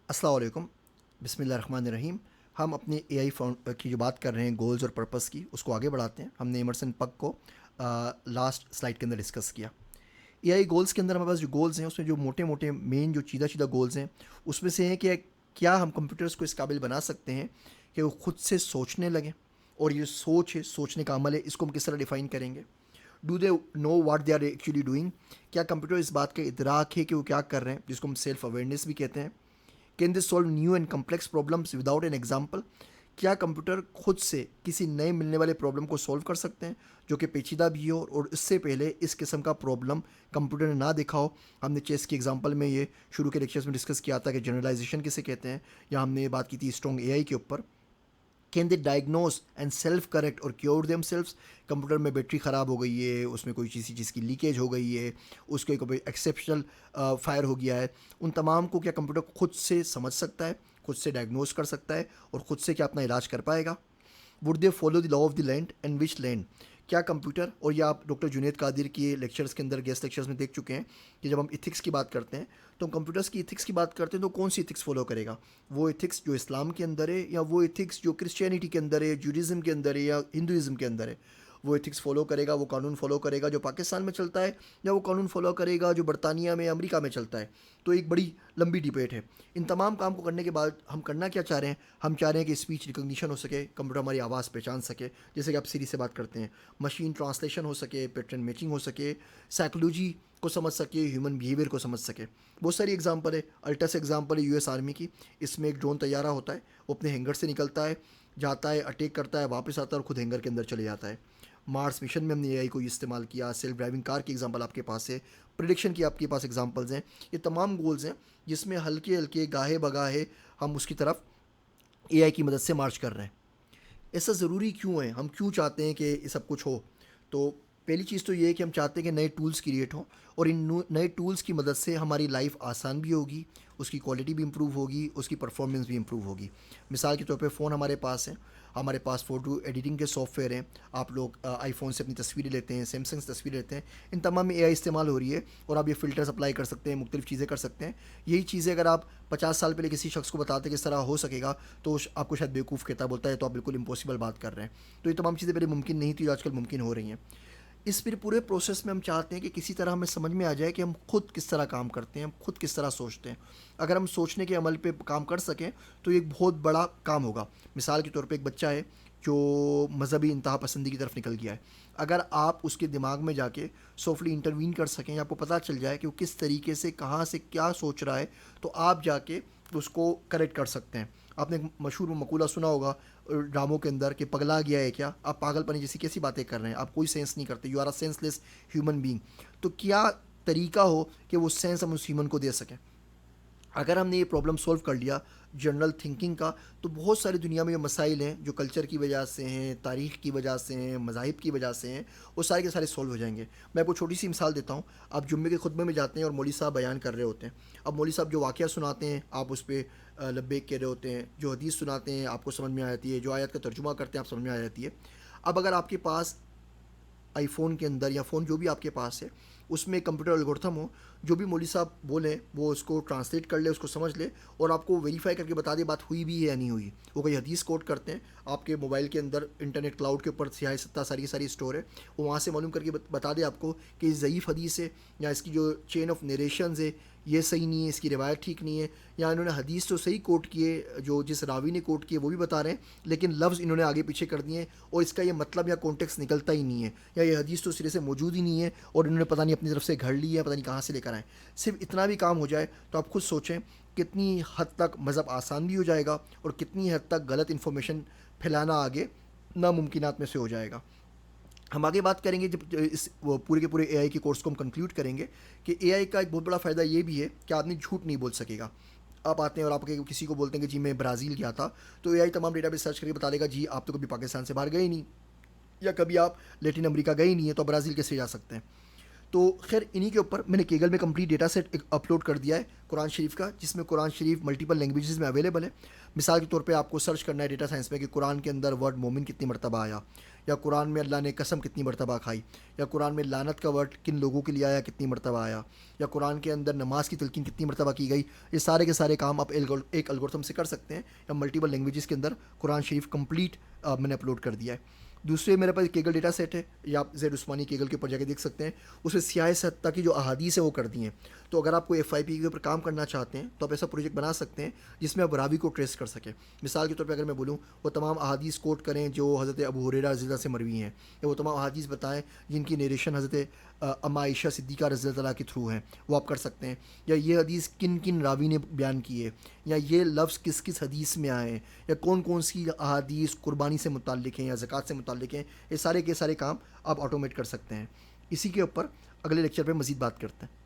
السلام علیکم. بسم اللہ الرحمن الرحیم. ہم اپنے اے آئی فاؤنڈ کی جو بات کر رہے ہیں گولز اور پرپس کی, اس کو آگے بڑھاتے ہیں. ہم نے ایمرسن پک کو لاسٹ سلائڈ کے اندر ڈسکس کیا. اے آئی گولز کے اندر ہمارے پاس جو گولز ہیں اس میں جو موٹے موٹے مین جو چیدہ گولز ہیں اس میں سے ہیں کہ کیا ہم کمپیوٹرز کو اس قابل بنا سکتے ہیں کہ وہ خود سے سوچنے لگیں, اور یہ سوچ ہے, سوچنے کا عمل ہے, اس کو ہم کس طرح ڈیفائن کریں گے. Do they know what they are actually doing. کیا کمپیوٹر اس بات کا ادراک ہے کہ وہ کیا کر رہے ہیں, جس کو ہم سیلف اویئرنیس بھی کہتے ہیں. Can they solve new and complex problems without an example. کیا کمپیوٹر خود سے کسی نئے ملنے والے پرابلم کو سولو کر سکتے ہیں جو کہ پیچیدہ بھی ہو اور اس سے پہلے اس قسم کا پرابلم کمپیوٹر نے نہ دیکھا ہو. ہم نے چیس کی ایگزامپل میں یہ شروع کے لیکچرز میں ڈسکس کیا تھا کہ جنرلائزیشن کسے کہتے ہیں, یا ہم نے یہ بات کی تھی اسٹرانگ اے آئی کے اوپر. Can they diagnose and self correct اور کیور دیم سیلفس. کمپیوٹر میں بیٹری خراب ہو گئی ہے, اس میں کوئی چیز کی لیکیج ہو گئی ہے, اس کے کوئی ایکسیپشنل فائر ہو گیا ہے, ان تمام کو کیا کمپیوٹر خود سے سمجھ سکتا ہے, خود سے ڈائگنوز کر سکتا ہے, اور خود سے کیا اپنا علاج کر پائے گا. Would they follow the law of the land and which land. کیا کمپیوٹر, اور یہ آپ ڈاکٹر جنید قادر کی لیکچرز کے اندر گیسٹ لیکچرز میں دیکھ چکے ہیں کہ جب ہم ایتھکس کی بات کرتے ہیں تو ہم کمپیوٹرز کی ایتھکس کی بات کرتے ہیں تو کون سی ایتھکس فالو کرے گا. وہ ایتھکس جو اسلام کے اندر ہے, یا وہ ایتھکس جو کرسچینٹی کے اندر ہے, جوڈیزم کے اندر ہے, یا ہندوازم کے اندر ہے. وہ ایتھکس فالو کرے گا, وہ قانون فالو کرے گا جو پاکستان میں چلتا ہے, یا وہ قانون فالو کرے گا جو برطانیہ میں, امریکہ میں چلتا ہے. تو ایک بڑی لمبی ڈبیٹ ہے. ان تمام کام کو کرنے کے بعد ہم کرنا کیا چاہ رہے ہیں, ہم چاہ رہے ہیں کہ اسپیچ ریکگنیشن ہو سکے, کمپیوٹر ہماری آواز پہچان سکے, جیسے کہ آپ سیری سے بات کرتے ہیں, مشین ٹرانسلیشن ہو سکے, پیٹرن میچنگ ہو سکے, سائیکولوجی کو سمجھ سکے, ہیومن بیہیویئر کو سمجھ سکے. بہت ساری ایگزامپل ہے. الٹس ایگزامپل ہے یو ایس آرمی کی. اس میں ایک ڈرون طیارہ ہوتا ہے, وہ اپنے ہینگر سے نکلتا ہے, جاتا ہے, اٹیک کرتا ہے, واپس آتا ہے اور خود ہینگر کے اندر چلے جاتا ہے. مارس مشن میں ہم نے اے آئی کو استعمال کیا. سیلف ڈرائیونگ کار کی ایگزامپل آپ کے پاس ہے, پریڈکشن کی آپ کے پاس ایگزامپلز ہیں. یہ تمام گولز ہیں جس میں ہلکے ہلکے گاہے بگاہے ہم اس کی طرف اے آئی کی مدد سے مارچ کر رہے ہیں. ایسا ضروری کیوں ہے, ہم کیوں چاہتے ہیں کہ یہ سب کچھ ہو. تو پہلی چیز تو یہ ہے کہ ہم چاہتے ہیں کہ نئے ٹولز کریٹ ہوں, اور ان نئے ٹولز کی مدد سے ہماری لائف آسان بھی ہوگی, اس کی کوالٹی بھی امپروو ہوگی, اس کی پرفارمنس بھی امپروو ہوگی. مثال کے طور پہ فون ہمارے پاس ہیں, ہمارے پاس فوٹو ایڈیٹنگ کے سافٹ ویئر ہیں. آپ لوگ آئی فون سے اپنی تصویریں لیتے ہیں, سیمسنگ سے تصویر لیتے ہیں, ان تمام میں اے آئی استعمال ہو رہی ہے, اور آپ یہ فلٹرز اپلائی کر سکتے ہیں, مختلف چیزیں کر سکتے ہیں. یہی چیزیں اگر آپ 50 سال پہلے کسی شخص کو بتاتے کہ اس طرح ہو سکے گا تو آپ کو شاید بیوقوف کہتا, بولتا ہے تو آپ بالکل امپاسبل بات کر رہے ہیں. تو یہ تمام چیزیں پہلے ممکن نہیں تھی, جو آج کل ممکن ہو رہی ہیں. اس پھر پورے پروسیس میں ہم چاہتے ہیں کہ کسی طرح ہمیں سمجھ میں آ جائے کہ ہم خود کس طرح کام کرتے ہیں, ہم خود کس طرح سوچتے ہیں. اگر ہم سوچنے کے عمل پہ کام کر سکیں تو یہ ایک بہت بڑا کام ہوگا. مثال کے طور پہ ایک بچہ ہے جو مذہبی انتہا پسندی کی طرف نکل گیا ہے. اگر آپ اس کے دماغ میں جا کے سافٹلی انٹروین کر سکیں, یا آپ کو پتہ چل جائے کہ وہ کس طریقے سے کہاں سے کیا سوچ رہا ہے, تو آپ جا کے اس کو کریکٹ کر سکتے ہیں. آپ نے ایک مشہور مقولہ سنا ہوگا ڈراموں کے اندر کہ پگلا گیا ہے کیا, آپ پاگل پنی جیسی کیسی باتیں کر رہے ہیں, آپ کوئی سینس نہیں کرتے, you are a senseless human being. تو کیا طریقہ ہو کہ وہ سینس ہم اس ہیومن کو دے سکیں. اگر ہم نے یہ پرابلم سولو کر لیا جنرل تھنکنگ کا, تو بہت ساری دنیا میں جو مسائل ہیں جو کلچر کی وجہ سے ہیں, تاریخ کی وجہ سے ہیں, مذاہب کی وجہ سے ہیں, وہ سارے کے سارے سولو ہو جائیں گے. میں آپ کو چھوٹی سی مثال دیتا ہوں. آپ جمعے کے خطبے میں جاتے ہیں اور مولوی صاحب بیان کر رہے ہوتے ہیں. اب مولوی صاحب جو واقعہ سناتے ہیں آپ اس پہ لبیک کہہ رہے ہوتے ہیں, جو حدیث سناتے ہیں آپ کو سمجھ میں آ جاتی ہے, جو آیت کا ترجمہ کرتے ہیں آپ سمجھ میں آ جاتی ہے. اب اگر آپ کے پاس آئی فون کے اندر, یا فون جو بھی آپ کے پاس ہے, اس میں کمپیوٹر الگورتھم ہو, جو بھی مولوی صاحب بولیں وہ اس کو ٹرانسلیٹ کر لے, اس کو سمجھ لے, اور آپ کو ویریفائی کر کے بتا دے بات ہوئی بھی ہے یا نہیں ہوئی. وہ کوئی حدیث کوٹ کرتے ہیں, آپ کے موبائل کے اندر انٹرنیٹ کلاؤڈ کے اوپر سیاہ ستہ ساری اسٹور ہے, وہ وہاں سے معلوم کر کے بتا دے آپ کو کہ یہ ضعیف حدیث ہے, یا اس کی جو چین آف نیریشنز ہے یہ صحیح نہیں ہے, اس کی روایت ٹھیک نہیں ہے, یا انہوں نے حدیث تو صحیح کوٹ کیے, جو جس راوی نے کوٹ کیے وہ بھی بتا رہے ہیں, لیکن لفظ انہوں نے آگے پیچھے کر دیے ہیں, اور اس کا یہ مطلب یا کانٹیکس نکلتا ہی نہیں ہے, یا یہ حدیث تو سرے سے موجود ہی نہیں ہے, اور انہوں نے پتہ نہیں اپنی طرف سے گھڑ لی ہے, پتہ نہیں کہاں سے لے کر آئیں. صرف اتنا بھی کام ہو جائے تو آپ خود سوچیں کتنی حد تک مذہب آسان بھی ہو جائے گا, اور کتنی حد تک غلط انفارمیشن پھیلانا آگے ناممکنات میں سے ہو جائے گا. ہم آگے بات کریں گے جب اس وہ پورے کے پورے اے آئی کے کورس کو ہم کنکلیوڈ کریں گے, کہ اے آئی کا ایک بہت بڑا فائدہ یہ بھی ہے کہ آدمی جھوٹ نہیں بول سکے گا. آپ آتے ہیں اور آپ کسی کو بولتے ہیں کہ جی میں برازیل گیا تھا, تو اے آئی تمام ڈیٹا بیس سرچ کر کے بتا دے گا جی آپ تو کبھی پاکستان سے باہر گئے ہی نہیں, یا کبھی آپ لیٹن امریکہ گئے ہی نہیں ہے, تو برازیل کیسے جا سکتے ہیں. تو خیر انہی کے اوپر میں نے کیگل میں کمپلیٹ ڈیٹا سیٹ اپلوڈ کر دیا ہے قرآن شریف کا, جس میں قرآن شریف ملٹیپل لینگویجز میں اویلیبل ہے. مثال کے طور پہ آپ کو سرچ کرنا ہے ڈیٹا سائنس میں کہ قرآن کے اندر ورڈ مومن کتنی مرتبہ آیا, یا قرآن میں اللہ نے قسم کتنی مرتبہ کھائی، یا قرآن میں لعنت کا ورڈ کن لوگوں کے لیے آیا، کتنی مرتبہ آیا، یا قرآن کے اندر نماز کی تلقین کتنی مرتبہ کی گئی. یہ سارے کے سارے کام آپ ایک الگورتھم سے کر سکتے ہیں، یا ملٹیپل لینگویجز کے اندر قرآن شریف کمپلیٹ میں نے اپلوڈ کر دیا ہے. دوسرے میرے پاس کیگل ڈیٹا سیٹ ہے، یا آپ زید عثمانی کیگل کے اوپر جا کے دیکھ سکتے ہیں. اس میں سیاہ ستہ کی جو احادیث ہیں وہ کر دی ہیں. تو اگر آپ کو FIP کے اوپر کام کرنا چاہتے ہیں تو آپ ایسا پروجیکٹ بنا سکتے ہیں جس میں آپ راوی کو ٹریس کر سکیں. مثال کے طور پہ اگر میں بولوں، وہ تمام احادیث کوٹ کریں جو حضرت ابو ہریرہ رضی اللہ سے مروی ہیں، یا وہ تمام احادیث بتائیں جن کی نیریشن حضرت اما عائشہ صدیقہ رضی اللہ تعالیٰ کے تھرو ہیں، وہ آپ کر سکتے ہیں. یا یہ حدیث کن کن راوی نے بیان کی ہے، یا یہ لفظ کس کس حدیث میں آئے ہیں، یا کون کون سی احادیث قربانی سے متعلق ہیں یا زکوٰۃ سے متعلق ہیں. یہ سارے کے سارے کام آپ آٹومیٹ کر سکتے ہیں. اسی کے اوپر اگلے لیکچر پہ مزید بات کرتے ہیں.